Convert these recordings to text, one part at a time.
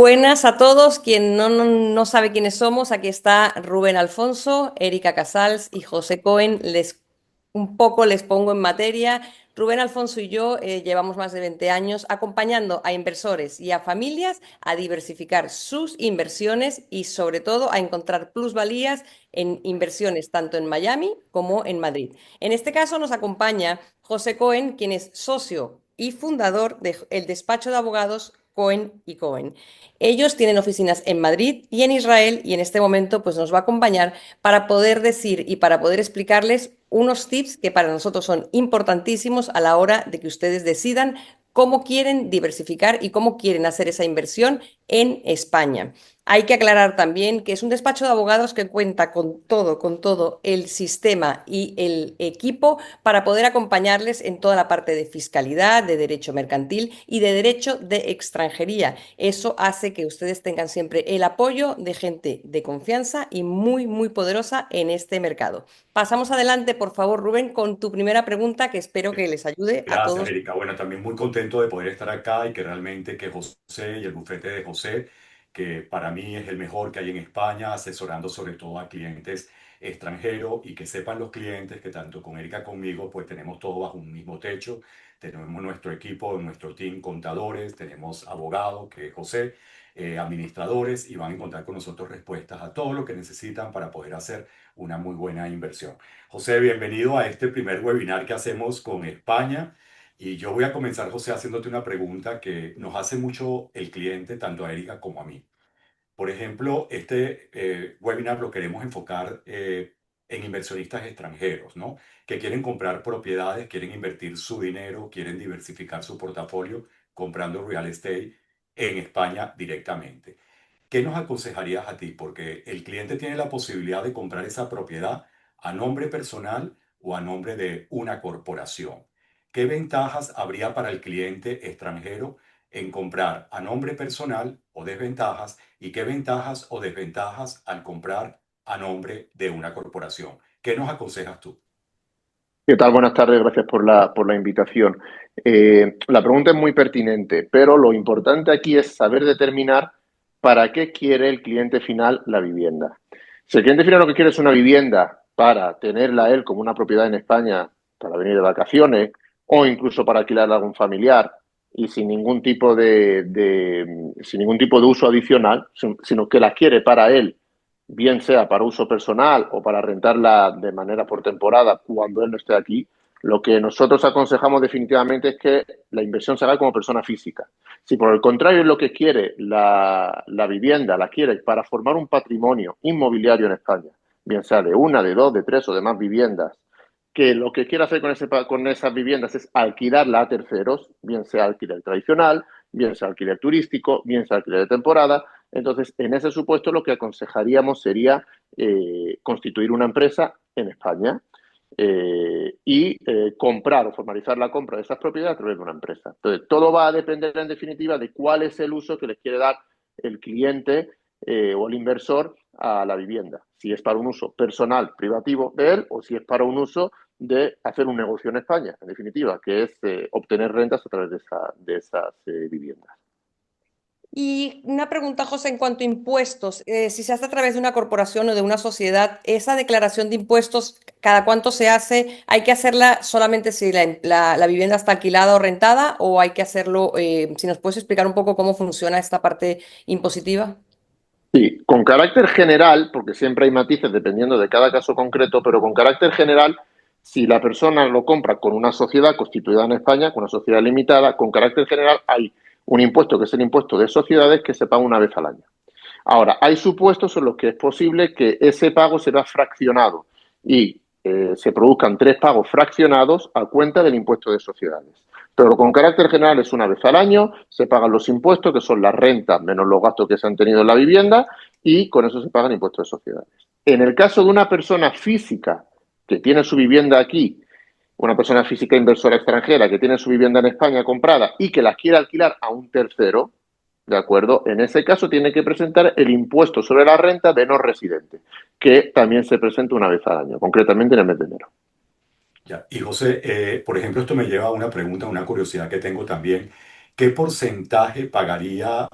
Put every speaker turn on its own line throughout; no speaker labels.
Buenas a todos. Quien no sabe quiénes somos, aquí está Rubén Alfonso, Erika Casals y José Cohen. Un poco les pongo en materia. Rubén Alfonso y yo llevamos más de 20 años acompañando a inversores y a familias a diversificar sus inversiones y sobre todo a encontrar plusvalías en inversiones tanto en Miami como en Madrid. En este caso nos acompaña José Cohen, quien es socio y fundador del despacho de abogados Cohen y Cohen. Ellos tienen oficinas en Madrid y en Israel y en este momento pues nos va a acompañar para poder decir y para poder explicarles unos tips que para nosotros son importantísimos a la hora de que ustedes decidan cómo quieren diversificar y cómo quieren hacer esa inversión en España. Hay que aclarar también que es un despacho de abogados que cuenta con todo el sistema y el equipo para poder acompañarles en toda la parte de fiscalidad, de derecho mercantil y de derecho de extranjería. Eso hace que ustedes tengan siempre el apoyo de gente de confianza y muy poderosa en este mercado. Pasamos adelante, por favor, Rubén, con tu primera pregunta que espero que les ayude a
Gracias,
todos.
Erika. Bueno, también muy contento de poder estar acá y que realmente que José y el bufete de José, que para mí es el mejor que hay en España, asesorando sobre todo a clientes extranjeros y que sepan los clientes que tanto con Erika conmigo, pues tenemos todo bajo un mismo techo. Tenemos nuestro equipo, nuestro team, contadores, tenemos abogados, que es José, administradores y van a encontrar con nosotros respuestas a todo lo que necesitan para poder hacer una muy buena inversión. José, bienvenido a este primer webinar que hacemos con España. Y yo voy a comenzar, José, haciéndote una pregunta que nos hace mucho el cliente, tanto a Erika como a mí. Por ejemplo, este webinar lo queremos enfocar en inversionistas extranjeros, ¿no? Que quieren comprar propiedades, quieren invertir su dinero, quieren diversificar su portafolio comprando real estate en España directamente. ¿Qué nos aconsejarías a ti? Porque el cliente tiene la posibilidad de comprar esa propiedad a nombre personal o a nombre de una corporación. ¿Qué ventajas habría para el cliente extranjero en comprar a nombre personal o desventajas? ¿Y qué ventajas o desventajas al comprar a nombre de una corporación? ¿Qué nos aconsejas tú?
¿Qué tal? Buenas tardes, gracias por la invitación. La pregunta es muy pertinente, pero lo importante aquí es saber determinar para qué quiere el cliente final la vivienda. Si el cliente final lo que quiere es una vivienda para tenerla él como una propiedad en España, para venir de vacaciones o incluso para alquilarla a algún familiar y sin ningún tipo de uso adicional, sino que la quiere para él, bien sea para uso personal o para rentarla de manera por temporada cuando él no esté aquí, lo que nosotros aconsejamos definitivamente es que la inversión se haga como persona física. Si por el contrario es lo que quiere la vivienda, la quiere para formar un patrimonio inmobiliario en España, bien sea de una, de dos, de tres o de más viviendas, que lo que quiere hacer con esas viviendas es alquilarla a terceros, bien sea alquiler tradicional, bien sea alquiler turístico, bien sea alquiler de temporada. Entonces, en ese supuesto, lo que aconsejaríamos sería constituir una empresa en España y comprar o formalizar la compra de esas propiedades a través de una empresa. Entonces, todo va a depender, en definitiva, de cuál es el uso que les quiere dar el cliente o el inversor a la vivienda. Si es para un uso personal, privativo de él, o si es para un uso de hacer un negocio en España, en definitiva, que es obtener rentas a través de esas viviendas.
Y una pregunta, José, en cuanto a impuestos. Si se hace a través de una corporación o de una sociedad, ¿esa declaración de impuestos cada cuánto se hace? ¿Hay que hacerla solamente si la vivienda está alquilada o rentada o hay que hacerlo, si nos puedes explicar un poco cómo funciona esta parte impositiva?
Sí, con carácter general, porque siempre hay matices dependiendo de cada caso concreto, pero con carácter general, si la persona lo compra con una sociedad constituida en España, con una sociedad limitada, con carácter general hay un impuesto que es el impuesto de sociedades que se paga una vez al año. Ahora, hay supuestos en los que es posible que ese pago será fraccionado y se produzcan tres pagos fraccionados a cuenta del impuesto de sociedades. Pero con carácter general es una vez al año, se pagan los impuestos, que son las rentas menos los gastos que se han tenido en la vivienda, y con eso se pagan impuestos de sociedades. En el caso de una persona física que tiene su vivienda aquí, una persona física inversora extranjera que tiene su vivienda en España comprada y que la quiere alquilar a un tercero, ¿de acuerdo? En ese caso tiene que presentar el impuesto sobre la renta de no residente, que también se presenta una vez al año, concretamente en el mes de enero.
Ya. Y José, por ejemplo, esto me lleva a una pregunta, una curiosidad que tengo también. ¿Qué porcentaje pagaría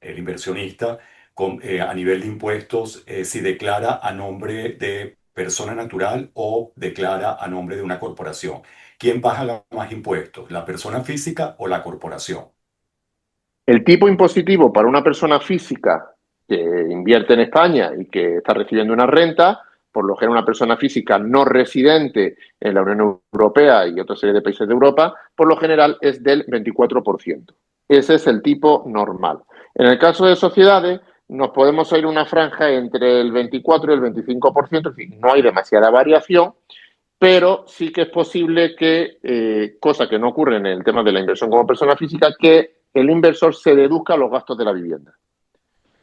el inversionista, a nivel de impuestos, si declara a nombre de persona natural o declara a nombre de una corporación. ¿Quién paga más impuestos, la persona física o la corporación?
El tipo impositivo para una persona física que invierte en España y que está recibiendo una renta, por lo general una persona física no residente en la Unión Europea y otra serie de países de Europa, por lo general es del 24%. Ese es el tipo normal. En el caso de sociedades, nos podemos ir una franja entre el 24 y el 25%, es decir, no hay demasiada variación, pero sí que es posible que, cosa que no ocurre en el tema de la inversión como persona física, que el inversor se deduzca los gastos de la vivienda.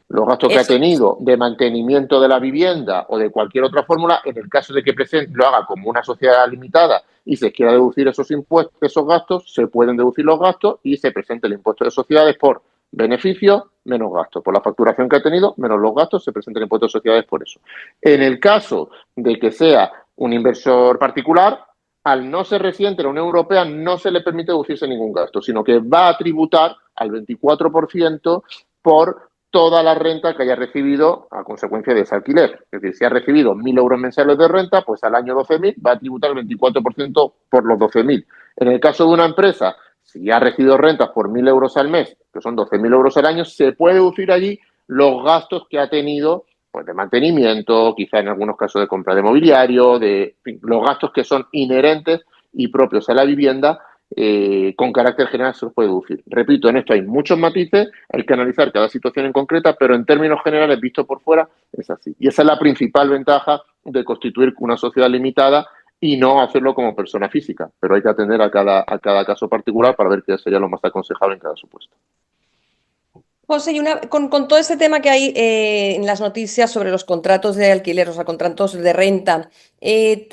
Los gastos que ha
Eso es.
tenido de mantenimiento de la vivienda o de cualquier otra fórmula, en el caso de que lo haga como una sociedad limitada y se quiera deducir esos impuestos, esos gastos, se pueden deducir los gastos y se presenta el impuesto de sociedades por beneficios menos gastos. Por la facturación que ha tenido, menos los gastos, se presenta el impuesto de sociedades por eso. En el caso de que sea un inversor particular, al no ser residente en la Unión Europea no se le permite deducirse ningún gasto, sino que va a tributar al 24% por toda la renta que haya recibido a consecuencia de ese alquiler. Es decir, si ha recibido 1.000 euros mensuales de renta, pues al año 12.000 va a tributar el 24% por los 12.000. En el caso de una empresa, si ha recibido rentas por 1.000 euros al mes, que son 12.000 euros al año, se puede deducir allí los gastos que ha tenido, pues de mantenimiento, quizá en algunos casos de compra de mobiliario, en fin, los gastos que son inherentes y propios a la vivienda, con carácter general se los puede deducir. Repito, en esto hay muchos matices, hay que analizar cada situación en concreta, pero en términos generales, visto por fuera, es así. Y esa es la principal ventaja de constituir una sociedad limitada y no hacerlo como persona física. Pero hay que atender a cada caso particular para ver qué sería lo más aconsejable en cada supuesto.
José, con todo este tema que hay en las noticias sobre los contratos de alquiler, o sea, contratos de renta,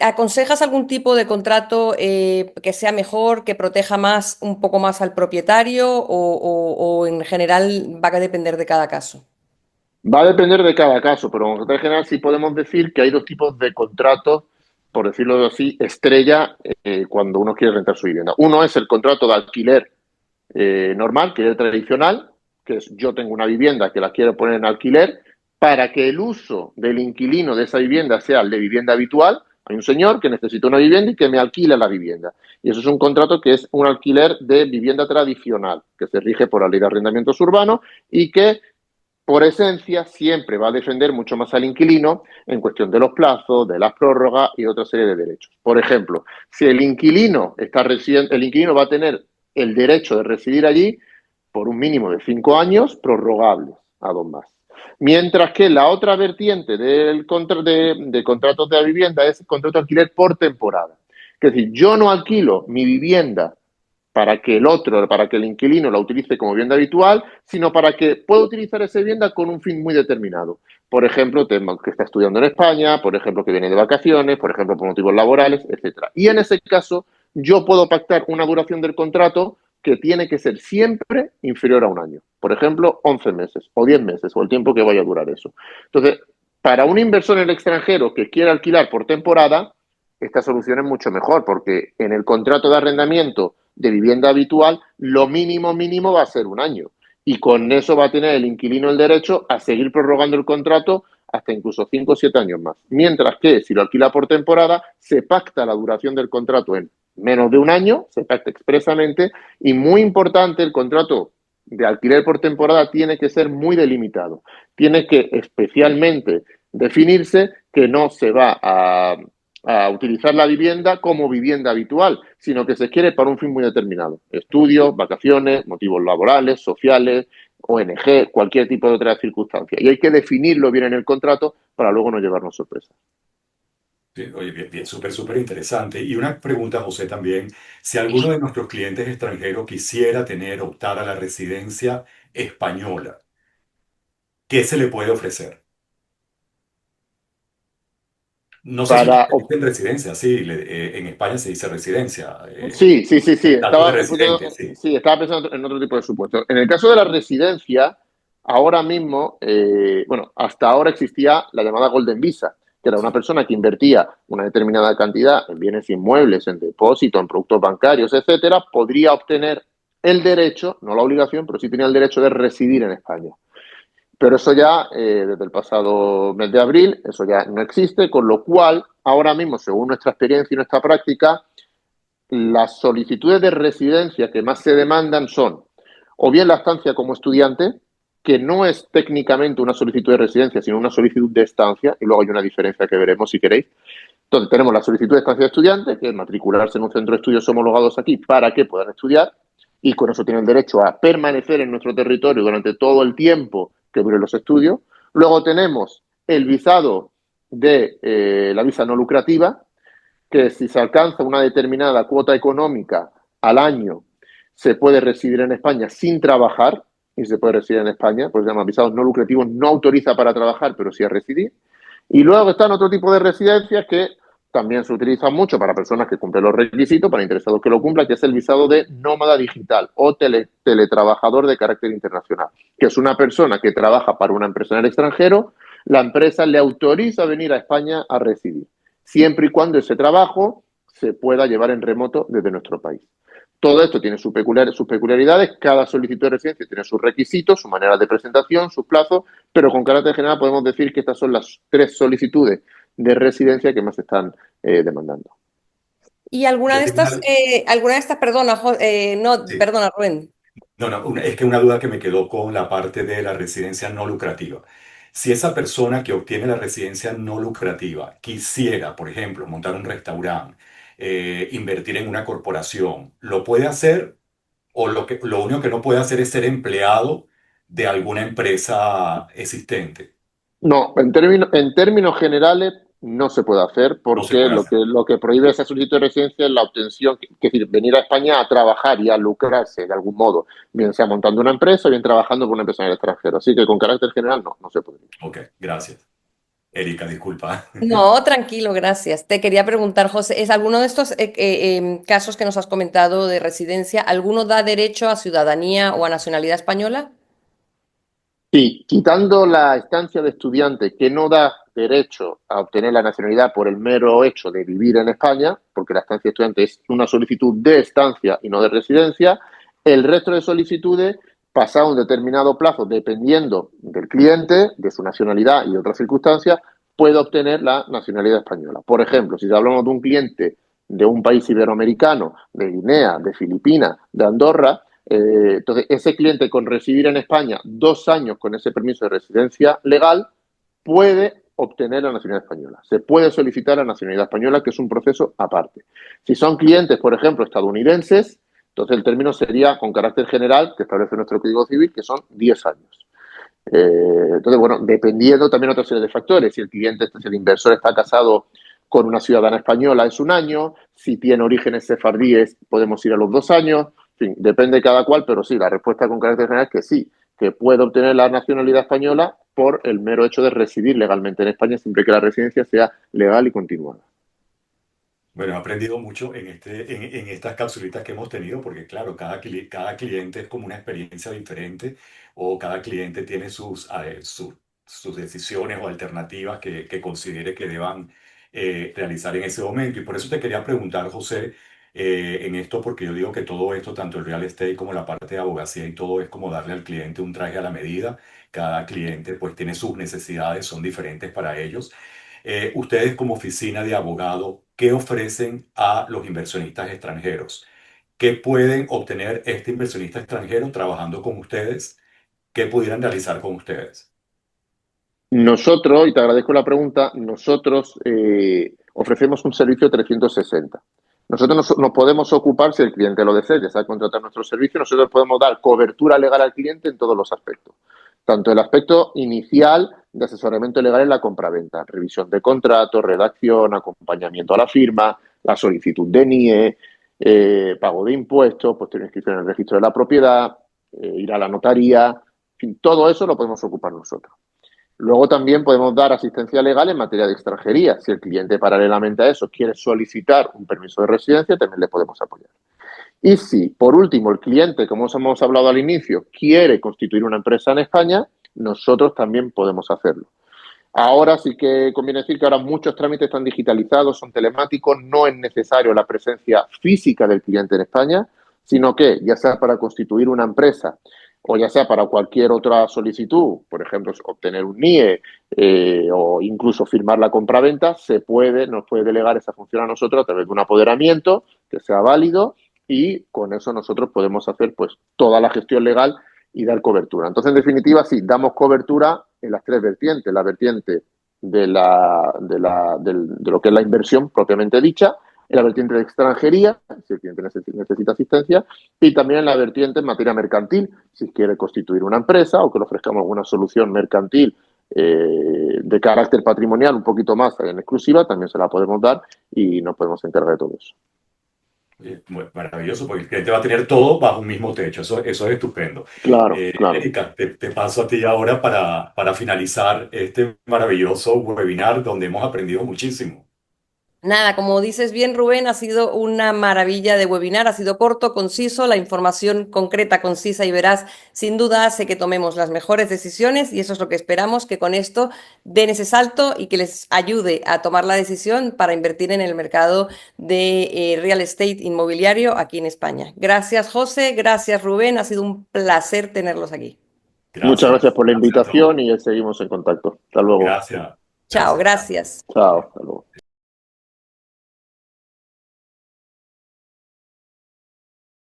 ¿aconsejas algún tipo de contrato que sea mejor, que proteja más, un poco más al propietario o en general va a depender de cada caso?
Va a depender de cada caso, pero en general sí podemos decir que hay dos tipos de contratos, por decirlo así, estrella, cuando uno quiere rentar su vivienda. Uno es el contrato de alquiler normal, alquiler tradicional, que es yo tengo una vivienda que la quiero poner en alquiler para que el uso del inquilino de esa vivienda sea el de vivienda habitual. Hay un señor que necesita una vivienda y que me alquila la vivienda. Y eso es un contrato que es un alquiler de vivienda tradicional, que se rige por la ley de arrendamientos urbanos y que por esencia, siempre va a defender mucho más al inquilino en cuestión de los plazos, de las prórrogas y otra serie de derechos. Por ejemplo, si el inquilino el inquilino va a tener el derecho de residir allí por un mínimo de 5 años, prorrogables a 2 más. Mientras que la otra vertiente de contratos de la vivienda es el contrato de alquiler por temporada. Es decir, yo no alquilo mi vivienda para que el inquilino la utilice como vivienda habitual, sino para que pueda utilizar esa vivienda con un fin muy determinado. Por ejemplo, que está estudiando en España, por ejemplo, que viene de vacaciones, por ejemplo, por motivos laborales, etcétera. Y en ese caso, yo puedo pactar una duración del contrato que tiene que ser siempre inferior a un año. Por ejemplo, 11 meses o 10 meses o el tiempo que vaya a durar eso. Entonces, para un inversor en el extranjero que quiera alquilar por temporada, esta solución es mucho mejor porque en el contrato de arrendamiento de vivienda habitual, lo mínimo va a ser un año. Y con eso va a tener el inquilino el derecho a seguir prorrogando el contrato hasta incluso 5 o 7 años más. Mientras que si lo alquila por temporada, se pacta la duración del contrato en menos de un año, se pacta expresamente, y muy importante, el contrato de alquiler por temporada tiene que ser muy delimitado. Tiene que especialmente definirse que no se va a utilizar la vivienda como vivienda habitual, sino que se quiere para un fin muy determinado. Estudios, vacaciones, motivos laborales, sociales, ONG, cualquier tipo de otra circunstancia. Y hay que definirlo bien en el contrato para luego no llevarnos sorpresas.
Sí, oye, bien, bien, súper interesante. Y una pregunta, José, también. Si alguno de nuestros clientes extranjeros quisiera optar a la residencia española, ¿qué se le puede ofrecer? No sé si
Para,
ustedes dicen residencia, sí, en España se dice residencia,
sí.
estatus de residente, sí.
Estaba pensando en otro tipo de supuestos. En el caso de la residencia, ahora mismo, bueno, hasta ahora existía la llamada Golden Visa, que era una
Sí.
persona que invertía una determinada cantidad en bienes inmuebles, en depósito, en productos bancarios, etcétera, podría obtener el derecho, no la obligación, pero sí tenía el derecho de residir en España. Pero eso ya, desde el pasado mes de abril, eso ya no existe, con lo cual, ahora mismo, según nuestra experiencia y nuestra práctica, las solicitudes de residencia que más se demandan son o bien la estancia como estudiante, que no es técnicamente una solicitud de residencia, sino una solicitud de estancia, y luego hay una diferencia que veremos si queréis. Entonces tenemos la solicitud de estancia de estudiante, que es matricularse en un centro de estudios homologados aquí para que puedan estudiar, y con eso tienen derecho a permanecer en nuestro territorio durante todo el tiempo que duren los estudios. Luego tenemos el visado de la visa no lucrativa, que si se alcanza una determinada cuota económica al año, se puede residir en España sin trabajar, y se puede residir en España, porque se llama visados no lucrativos, no autoriza para trabajar, pero sí a residir. Y luego están otro tipo de residencias que también se utilizan mucho para personas que cumplen los requisitos, para interesados que lo cumplan, que es el visado de nómada digital o teletrabajador de carácter internacional, que es una persona que trabaja para una empresa en el extranjero, la empresa le autoriza venir a España a residir, siempre y cuando ese trabajo se pueda llevar en remoto desde nuestro país. Todo esto tiene sus peculiaridades, cada solicitud de residencia tiene sus requisitos, su manera de presentación, sus plazos, pero con carácter general podemos decir que estas son las 3 solicitudes de residencia que más están demandando.
Y
Yo tengo una,
alguna de estas, perdona, no,
sí.
perdona, Rubén.
No, no, es que una duda que me quedó con la parte de la residencia no lucrativa. Si esa persona que obtiene la residencia no lucrativa quisiera, por ejemplo, montar un restaurante, invertir en una corporación, ¿lo puede hacer o lo único que no puede hacer es ser empleado de alguna empresa existente?
No, en términos generales no se puede hacer
No se
porque
puede hacer.
lo que prohíbe esa solicitud de residencia es la obtención, es decir, venir a España a trabajar y a lucrarse de algún modo, bien sea montando una empresa o bien trabajando por una empresa en el extranjero. Así que con carácter general no se puede.
Ok, gracias. Erika, disculpa.
No, tranquilo, gracias. Te quería preguntar, José, ¿es alguno de estos casos que nos has comentado de residencia, alguno da derecho a ciudadanía o a nacionalidad española?
Sí, quitando la estancia de estudiante que no da derecho a obtener la nacionalidad por el mero hecho de vivir en España, porque la estancia de estudiante es una solicitud de estancia y no de residencia, el resto de solicitudes, pasado un determinado plazo, dependiendo del cliente, de su nacionalidad y otras circunstancias, puede obtener la nacionalidad española. Por ejemplo, si hablamos de un cliente de un país iberoamericano, de Guinea, de Filipinas, de Andorra, entonces, ese cliente con residir en España 2 años con ese permiso de residencia legal puede obtener la nacionalidad española. Se puede solicitar la nacionalidad española, que es un proceso aparte. Si son clientes, por ejemplo, estadounidenses, entonces el término sería con carácter general, que establece nuestro Código Civil, que son 10 años. Entonces, bueno, dependiendo también otra serie de factores. Si el cliente, si el inversor está casado con una ciudadana española, es un año. Si tiene orígenes sefardíes, podemos ir a los 2 años. En fin, depende de cada cual, pero sí, la respuesta con carácter general es que sí, que puede obtener la nacionalidad española por el mero hecho de residir legalmente en España, siempre que la residencia sea legal y continuada.
Bueno, he aprendido mucho en estas capsulitas que hemos tenido, porque claro, cada cliente es como una experiencia diferente o cada cliente tiene sus decisiones o alternativas que considere que deban realizar en ese momento. Y por eso te quería preguntar, José, en esto, porque yo digo que todo esto, tanto el real estate como la parte de abogacía y todo, es como darle al cliente un traje a la medida. Cada cliente pues tiene sus necesidades, son diferentes para ellos. Ustedes como oficina de abogado, ¿qué ofrecen a los inversionistas extranjeros? ¿Qué pueden obtener este inversionista extranjero trabajando con ustedes? ¿Qué pudieran realizar con ustedes?
Nosotros, y te agradezco la pregunta, nosotros ofrecemos un servicio 360. Nosotros nos podemos ocupar, si el cliente lo desea, ya sabe contratar nuestro servicio, nosotros podemos dar cobertura legal al cliente en todos los aspectos. Tanto el aspecto inicial de asesoramiento legal en la compraventa, revisión de contratos, redacción, acompañamiento a la firma, la solicitud de NIE, pago de impuestos, posterior inscripción en el registro de la propiedad, ir a la notaría, en fin, todo eso lo podemos ocupar nosotros. Luego también podemos dar asistencia legal en materia de extranjería. Si el cliente paralelamente a eso quiere solicitar un permiso de residencia, también le podemos apoyar. Y si, por último, el cliente, como os hemos hablado al inicio, quiere constituir una empresa en España, nosotros también podemos hacerlo. Ahora sí que conviene decir que ahora muchos trámites están digitalizados, son telemáticos, no es necesario la presencia física del cliente en España, sino que, ya sea para constituir una empresa o ya sea para cualquier otra solicitud, por ejemplo, obtener un NIE o incluso firmar la compraventa, nos puede delegar esa función a nosotros a través de un apoderamiento que sea válido y con eso nosotros podemos hacer pues toda la gestión legal y dar cobertura. Entonces, en definitiva, sí, damos cobertura en las tres vertientes. La vertiente de lo que es la inversión propiamente dicha, en la vertiente de extranjería, si el cliente necesita asistencia, y también en la vertiente en materia mercantil, si quiere constituir una empresa o que le ofrezcamos alguna solución mercantil de carácter patrimonial un poquito más en exclusiva, también se la podemos dar y nos podemos encargar de todo eso.
Maravilloso, porque el cliente va a tener todo bajo un mismo techo. Eso es estupendo.
Claro, claro.
Erika, te paso a ti ahora para finalizar este maravilloso webinar donde hemos aprendido muchísimo.
Nada, como dices bien, Rubén, ha sido una maravilla de webinar, ha sido corto, conciso, la información concreta, concisa y veraz, sin duda hace que tomemos las mejores decisiones y eso es lo que esperamos, que con esto den ese salto y que les ayude a tomar la decisión para invertir en el mercado de real estate inmobiliario aquí en España. Gracias, José, gracias, Rubén, ha sido un placer tenerlos aquí.
Muchas gracias
Gracias,
por la
gracias a todos.
invitación y seguimos en contacto. Hasta luego.
Gracias,
Chao,
gracias.
gracias.
Chao. Hasta luego.